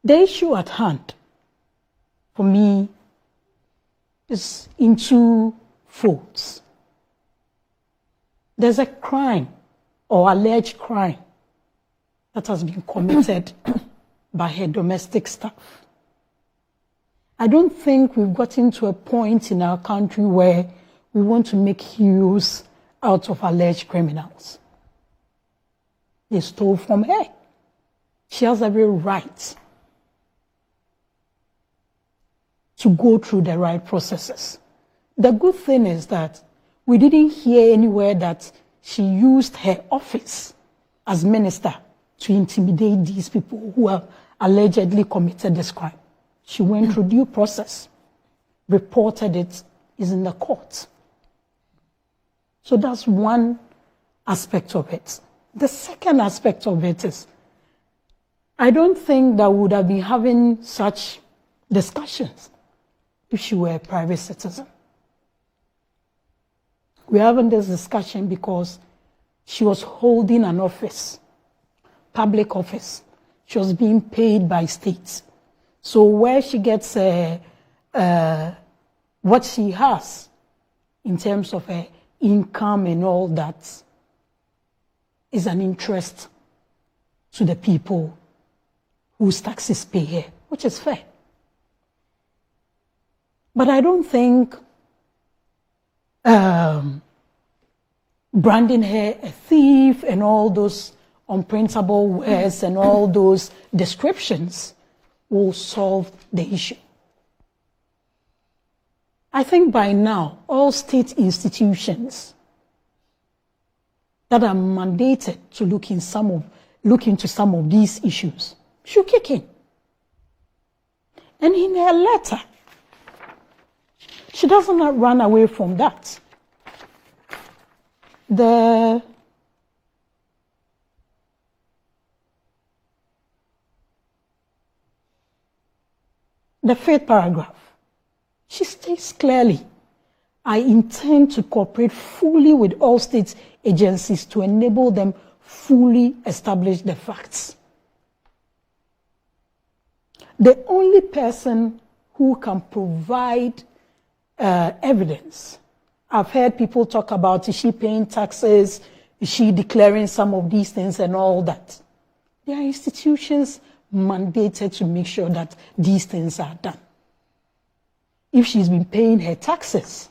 The issue at hand, for me, is in two folds. There's a crime or alleged crime that has been committed by her domestic staff. I don't think we've gotten to a point in our country where we want to make heroes out of alleged criminals. They stole from her. She has every right to go through the right processes. The good thing is that we didn't hear anywhere that she used her office as minister to intimidate these people who have allegedly committed this crime. She went through due process, reported it, is in the court. So that's one aspect of it. The second aspect of it is, I don't think that we would have been having such discussions if she were a private citizen. We're having this discussion because she was holding an office, public office. She was being paid by states. So where she gets what she has in terms of her income and all that is an interest to the people whose taxes pay her, which is fair. But I don't think branding her a thief and all those unprintable words and all those descriptions will solve the issue. I think by now, all state institutions that are mandated to look into some of these issues should kick in. And in her letter, she doesn't run away from that. The fifth paragraph, she states clearly, I intend to cooperate fully with all state agencies to enable them fully establish the facts. The only person who can provide evidence, I've heard people talk about, is she paying taxes? Is she declaring some of these things and all that? There are institutions mandated to make sure that these things are done. If she's been paying her taxes,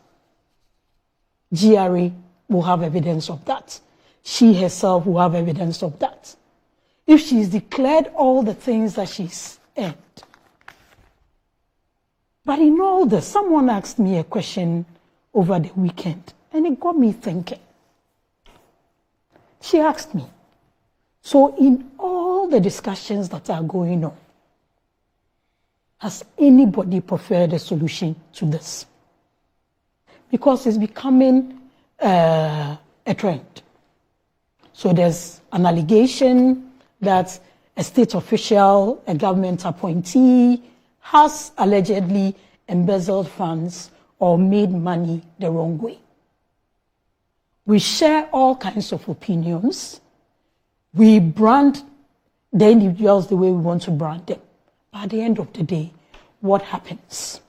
GRA will have evidence of that. She herself will have evidence of that. If she's declared all the things that she's earned. But in all this, someone asked me a question over the weekend, and it got me thinking. She asked me, so in all the discussions that are going on, has anybody preferred a solution to this? Because it's becoming a trend. So there's an allegation that a state official, a government appointee, has allegedly embezzled funds or made money the wrong way. We share all kinds of opinions. We brand the individuals the way we want to brand them. But at the end of the day, what happens?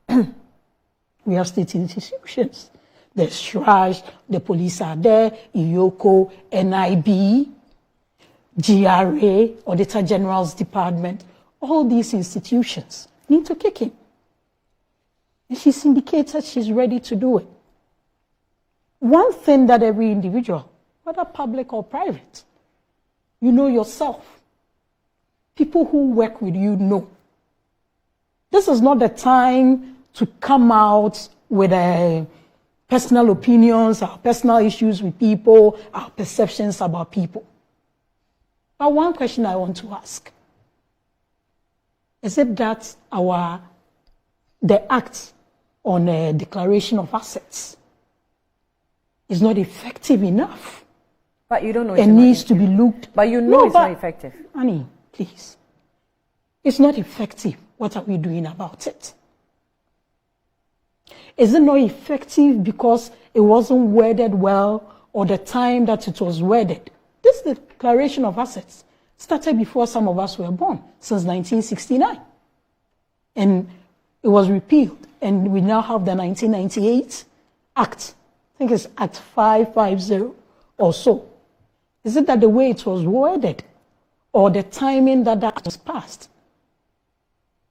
We have state institutions. There's SHRAJ, the police are there, IOCO, NIB, GRA, Auditor General's Department. All these institutions need to kick in. And she's indicated she's ready to do it. One thing that every individual, whether public or private, you know yourself. People who work with you know. This is not the time to come out with personal opinions, our personal issues with people, our perceptions about people. But one question I want to ask, is it that the act on a declaration of assets is not effective enough? But you don't know. It needs to be looked. But you know it's not effective. Annie, please. It's not effective. What are we doing about it? Is it not effective because it wasn't worded well or the time that it was worded? This declaration of assets started before some of us were born, since 1969. And it was repealed. And we now have the 1998 Act. I think it's Act 550 or so. Is it that the way it was worded or the timing that that was passed,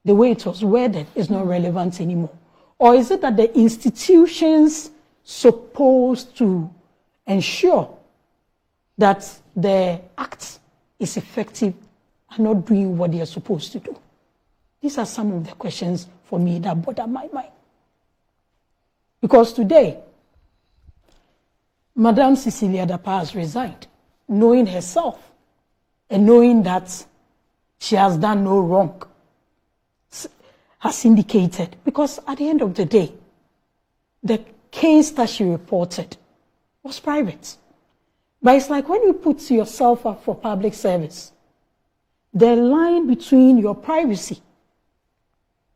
the way it was worded is not relevant anymore? Or is it that the institutions supposed to ensure that the act is effective are not doing what they are supposed to do? These are some of the questions for me that bother my mind. Because today, Madame Cecilia Dapaah has resigned, knowing herself and knowing that she has done no wrong, has indicated. Because at the end of the day, the case that she reported was private. But it's like when you put yourself up for public service, the line between your privacy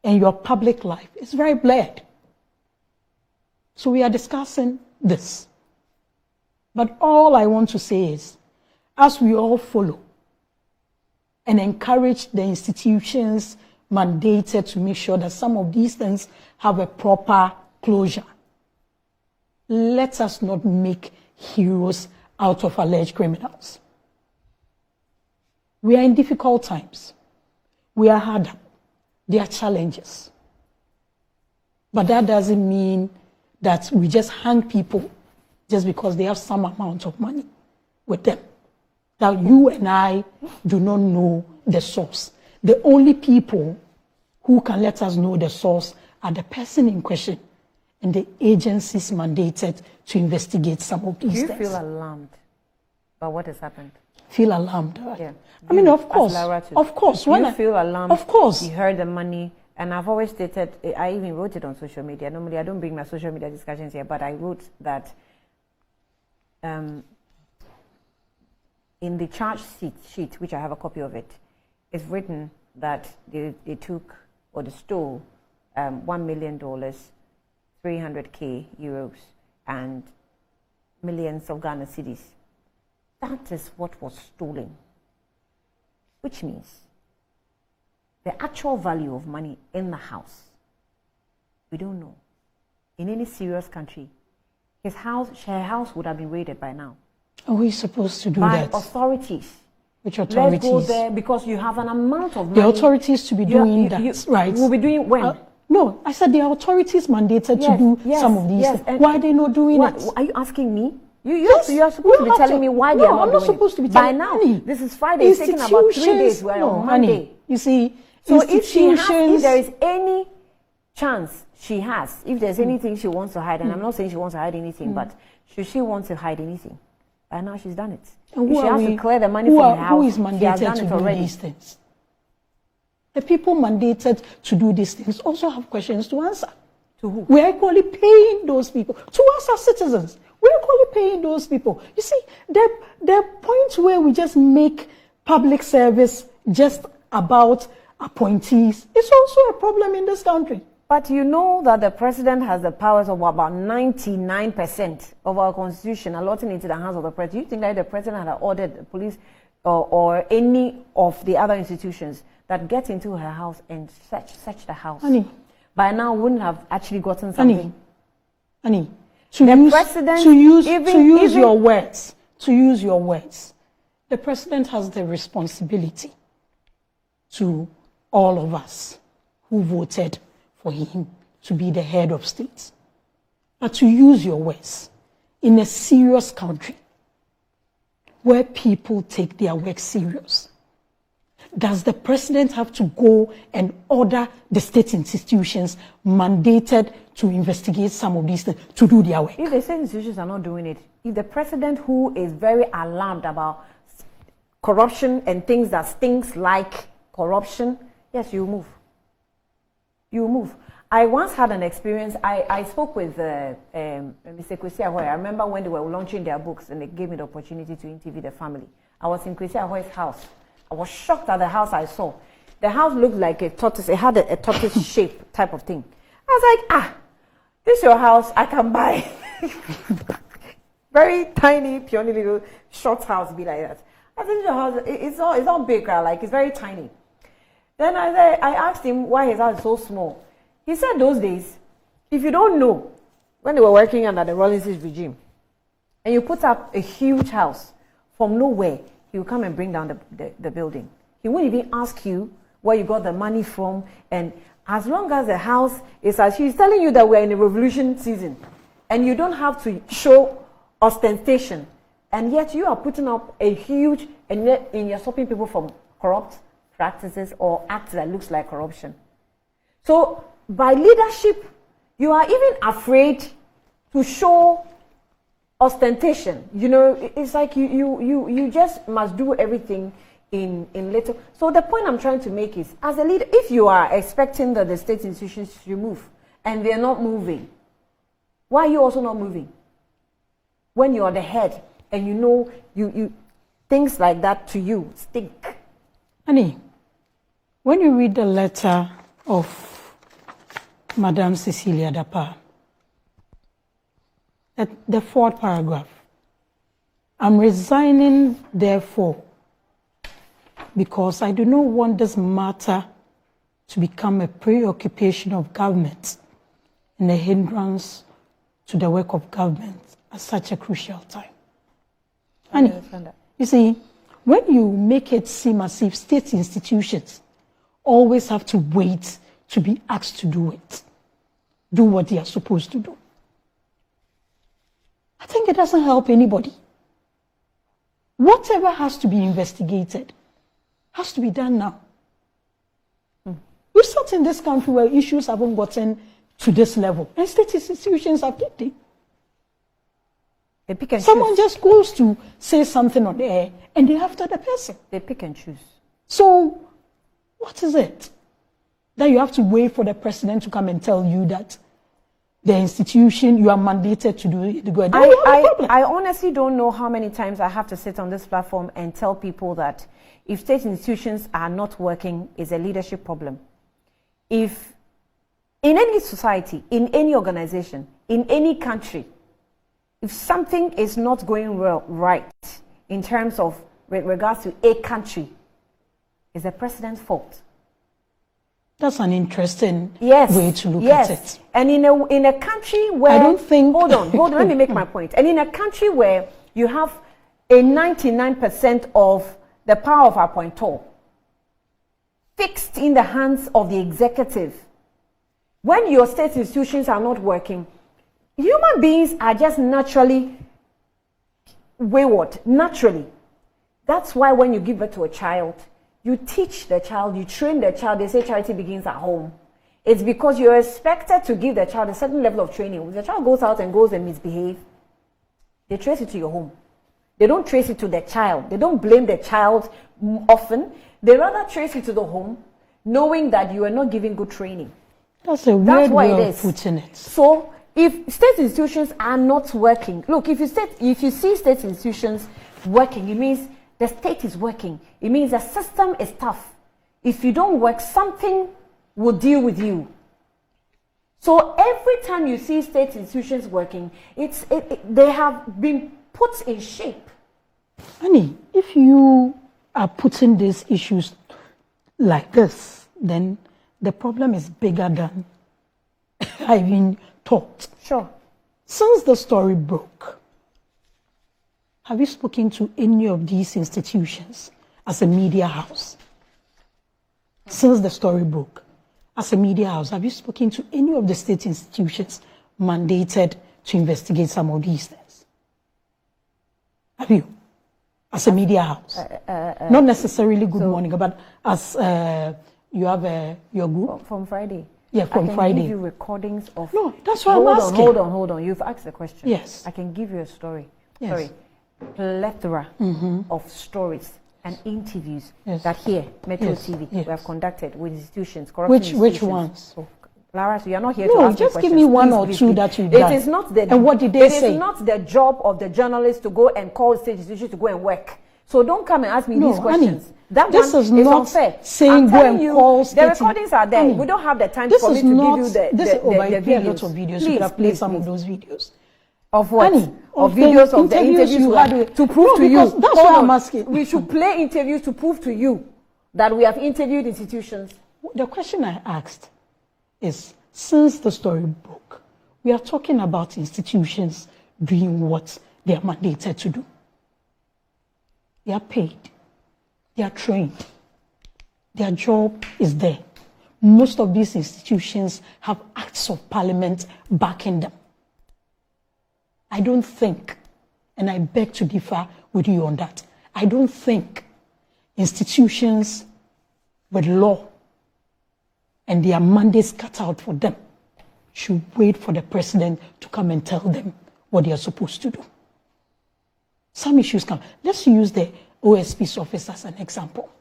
and your public life is very blurred. So we are discussing this. But all I want to say is, as we all follow and encourage the institutions mandated to make sure that some of these things have a proper closure, let us not make heroes out of alleged criminals. We are in difficult times. We are hard up. There are challenges. But that doesn't mean that we just hang people just because they have some amount of money with them. Now, you and I do not know the source. The only people who can let us know the source are the person in question and the agencies mandated to investigate some of these things. Do you feel alarmed by what has happened? Feel alarmed? Yeah. I mean, of course. Of course. When you feel alarmed, of course. You heard the money, and I've always stated, I even wrote it on social media. Normally, I don't bring my social media discussions here, but I wrote that in the charge sheet, which I have a copy of it, it's written that they took or they stole $1 million, 300K euros, and millions of Ghana cedis. That is what was stolen, which means the actual value of money in the house, we don't know. In any serious country, her house would have been raided by now. Are we supposed to do by that? By authorities. Which authorities? Let's go there because you have an amount of money. The authorities to be doing that, right? Will be doing when? No, I said the authorities mandated to do some of these things. Why are they not doing it? Are you asking me? You are supposed to be telling me why they are not doing it. No, I'm not supposed to be telling you. By now, this is Friday. It's taking about 3 days. We're on Monday. You see, so if there is any chance she has, if there's anything she wants to hide, and I'm not saying she wants to hide anything, but should she want to hide anything? By now she's done it. And if she has to clear the money from her house, who is mandated to do these things? The people mandated to do these things also have questions to answer. To who? We're equally paying those people. To us as citizens, we're equally paying those people. You see, the point where we just make public service just about appointees is also a problem in this country. But you know that the president has the powers of about 99% of our constitution allotting into the hands of the president. Do you think that the president had ordered the police or any of the other institutions that get into her house and search the house? Honey, by now wouldn't have actually gotten something? Honey, to use your words, the president has the responsibility to all of us who voted for him to be the head of state. But to use your words in a serious country where people take their work serious, does the president have to go and order the state institutions mandated to investigate some of these things to do their work? If the state institutions are not doing it, if the president, who is very alarmed about corruption and things that stinks like corruption, yes, you move. You move. I once had an experience. I spoke with Mr. Kwesi Ahoy. I remember when they were launching their books and they gave me the opportunity to interview the family. I was in Kwesi Ahoy's house. I was shocked at the house I saw. The house looked like a tortoise. It had a tortoise shape type of thing. I was like, this is your house. I can buy. Very tiny, puny little short house be like that. I said, your house, it's not big, like it's very tiny. Then I asked him why his house is so small. He said those days, if you don't know, when they were working under the Rawlings's regime, and you put up a huge house from nowhere, he will come and bring down the building. He won't even ask you where you got the money from, and as long as the house is as he's telling you that we're in a revolution season, and you don't have to show ostentation, and yet you are putting up a huge, and you're stopping people from corrupt practices or acts that looks like corruption. So by leadership, you are even afraid to show ostentation. You know, it's like you just must do everything in little. So the point I'm trying to make is, as a leader, if you are expecting that the state institutions should move and they're not moving, why are you also not moving? When you are the head and you know you things like that to you stink. Annie, when you read the letter of Madame Cecilia Dapaah, at the 4th paragraph, I'm resigning, therefore, because I do not want this matter to become a preoccupation of government and a hindrance to the work of government at such a crucial time. And you see, when you make it seem as if state institutions always have to wait to be asked to do what they are supposed to do, I think it doesn't help anybody. Whatever has to be investigated has to be done now. We've sat in this country where issues haven't gotten to this level, and state institutions are picking. They pick and Someone choose. just goes to say something on the air, and they're after the person. They pick and choose. So, what is it? That you have to wait for the president to come and tell you that the institution you are mandated to do it. I honestly don't know how many times I have to sit on this platform and tell people that if state institutions are not working, it's a leadership problem. If in any society, in any organization, in any country, if something is not going right in terms of with regards to a country, it's the president's fault. That's an interesting way to look at it. And in a country where I don't think. Hold on, let me make my point. And in a country where you have a 99% of the power of appointor fixed in the hands of the executive, when your state institutions are not working, human beings are just naturally wayward, naturally. That's why when you give birth to a child, you teach the child, you train the child. They say charity begins at home. It's because you're expected to give the child a certain level of training. If the child goes out and goes and misbehave, they trace it to your home. They don't trace it to the child. They don't blame the child often. They rather trace it to the home, knowing that you are not giving good training. That's a weird way of putting it. So if state institutions are not working, look, if you see state institutions working, it means the state is working. It means the system is tough. If you don't work, something will deal with you. So every time you see state institutions working, they have been put in shape. Annie, if you are putting these issues like this, then the problem is bigger than I even thought. Sure. Since the story broke, have you spoken to any of these institutions as a media house? Since the story broke, as a media house, have you spoken to any of the state institutions mandated to investigate some of these things? Have you? As a media house? Not necessarily Good Morning, but as you have your group? From Friday. Yeah, from Friday. I can give you recordings of... No, that's what I'm asking. Hold on. You've asked the question. Yes. I can give you a story. Yes. Sorry. Plethora of stories and interviews that here, Metro TV, we have conducted with institutions, corruption Which ones? Oh, Lawuratu, you are not here to ask just me give me one or please, two please. that you've done. It is not the... And what did they say? It is not the job of the journalist to go and call state institutions to go and work. So don't come and ask me these questions. Annie, this is not unfair. saying go and call state. The recordings are there. We don't have the time for me to give you the videos. A lot of videos. You could have played some of those videos. Of what? Annie, of videos of the interviews you had to prove to you. That's what I'm asking. We should play interviews to prove to you that we have interviewed institutions. The question I asked is, since the story broke, we are talking about institutions doing what they are mandated to do. They are paid. They are trained. Their job is there. Most of these institutions have acts of parliament backing them. I don't think, and I beg to differ with you on that, I don't think institutions with law and their mandates cut out for them should wait for the president to come and tell them what they are supposed to do. Some issues come. Let's use the OSP's office as an example.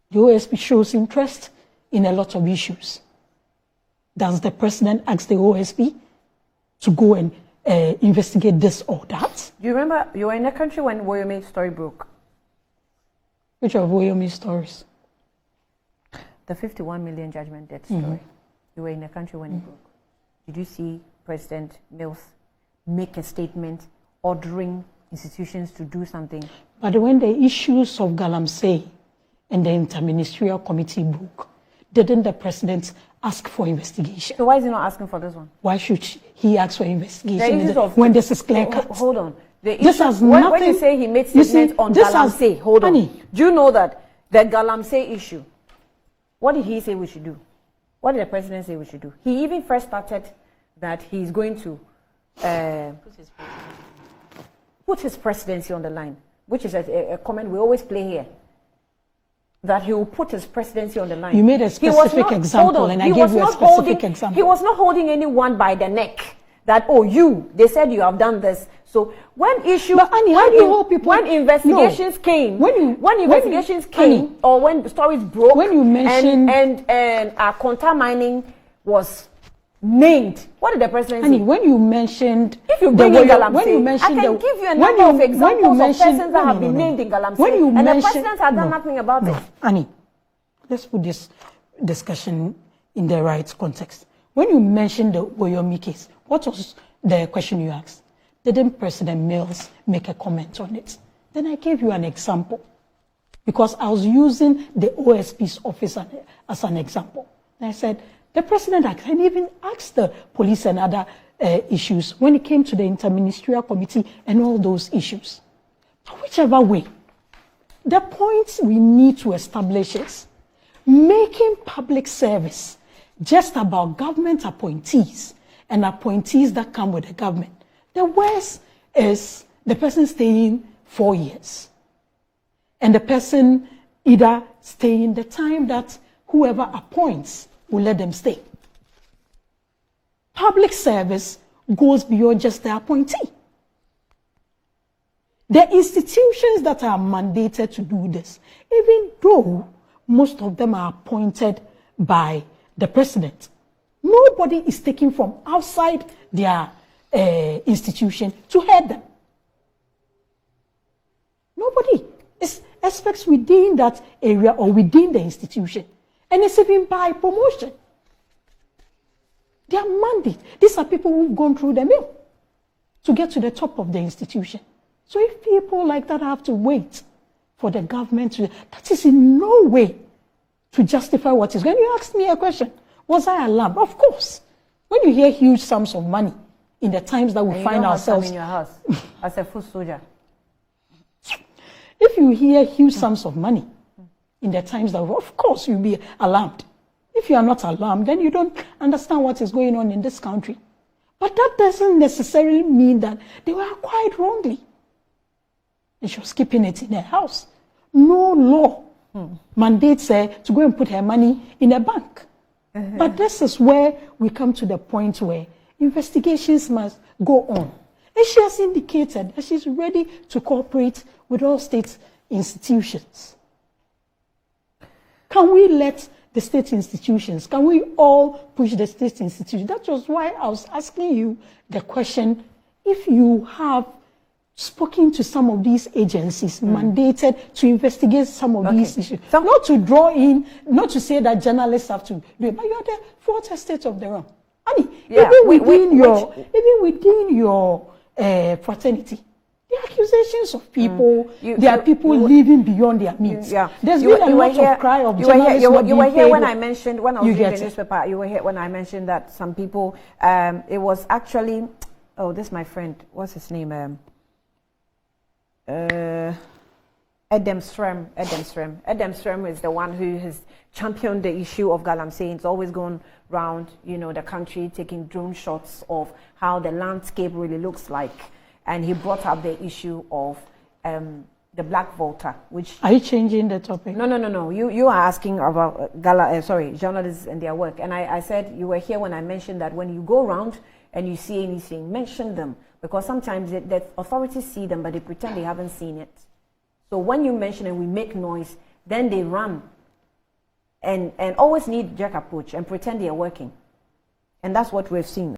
The OSP shows interest in a lot of issues. Does the president ask the OSP to go and investigate this or that? Do you remember you were in a country when Woyomi's story broke? Which of Woyomi's stories? The 51 million judgment debt story. You were in a country when it broke. Did you see President Mills make a statement ordering institutions to do something? But when the issues of Galamsey and the interministerial committee broke, didn't the president ask for investigation? So why is he not asking for this one? Why should he ask for investigation when this is clear cut? Hold on. This has when nothing. you say he made statements on Galamsey, hold on. Honey, do you know that the Galamsey issue, what did he say we should do? What did the president say we should do? He even first started that he's going to put his presidency on the line, which is a comment we always play here. That he will put his presidency on the line. You made a specific example, and I gave you a specific example. He was not holding anyone by the neck. That, oh, they said you have done this. So when investigations came, or when stories broke, when you mentioned and Conta Mining was named, what did the president say? When you mentioned, if you bring in Galamsey, I can give you a number of examples of persons that have been named in Galamsey, and the president has done nothing about it. Annie, let's put this discussion in the right context. When you mentioned the Woyomi case, what was the question you asked? Didn't President Mills make a comment on it? Then I gave you an example, because I was using the OSP's office as an example. And I said, the president can even ask the police and other issues when it came to the interministerial committee and all those issues. But whichever way, the point we need to establish is making public service just about government appointees and appointees that come with the government. The worst is the person staying 4 years and the person either staying the time that whoever appoints will let them stay. Public service goes beyond just the appointee. The institutions that are mandated to do this, even though most of them are appointed by the president, nobody is taken from outside their institution to head them. Nobody is expects within that area or within the institution. And it's even by promotion. They are mandate. These are people who've gone through the mill to get to the top of the institution. So if people like that have to wait for the government to, that is in no way to justify what is going on. You asked me a question. Was I alarmed? Of course. When you hear huge sums of money in the times that we find ourselves in your house as a foot soldier. If you hear huge sums of money in the times that, of course, you'll be alarmed. If you are not alarmed, then you don't understand what is going on in this country. But that doesn't necessarily mean that they were acquired wrongly. And she was keeping it in her house. No law mandates her to go and put her money in a bank. But this is where we come to the point where investigations must go on. And she has indicated that she's ready to cooperate with all state institutions. Can we let the state institutions, can we all push the state institutions? That was why I was asking you the question, if you have spoken to some of these agencies mandated to investigate some of these issues, not to draw in, not to say that journalists have to do it, but you're the fourth estate of the realm. Honey, Yeah, even within your fraternity, the accusations of people, there are people living beyond their means. There's been a lot of cry of journalists. You were here when I mentioned, when I was reading the newspaper, you were here when I mentioned that some people, it was actually, oh, this is my friend, what's his name? Edem Strem is the one who has championed the issue of galamsey. It's always gone round, the country, taking drone shots of how the landscape really looks like. And he brought up the issue of the black voter, which... Are you changing the topic? No. You are asking about journalists and their work. And I said you were here when I mentioned that when you go around and you see anything, mention them. Because sometimes the authorities see them, but they pretend they haven't seen it. So when you mention and we make noise, then they run. And always need jerk approach and pretend they are working. And that's what we've seen.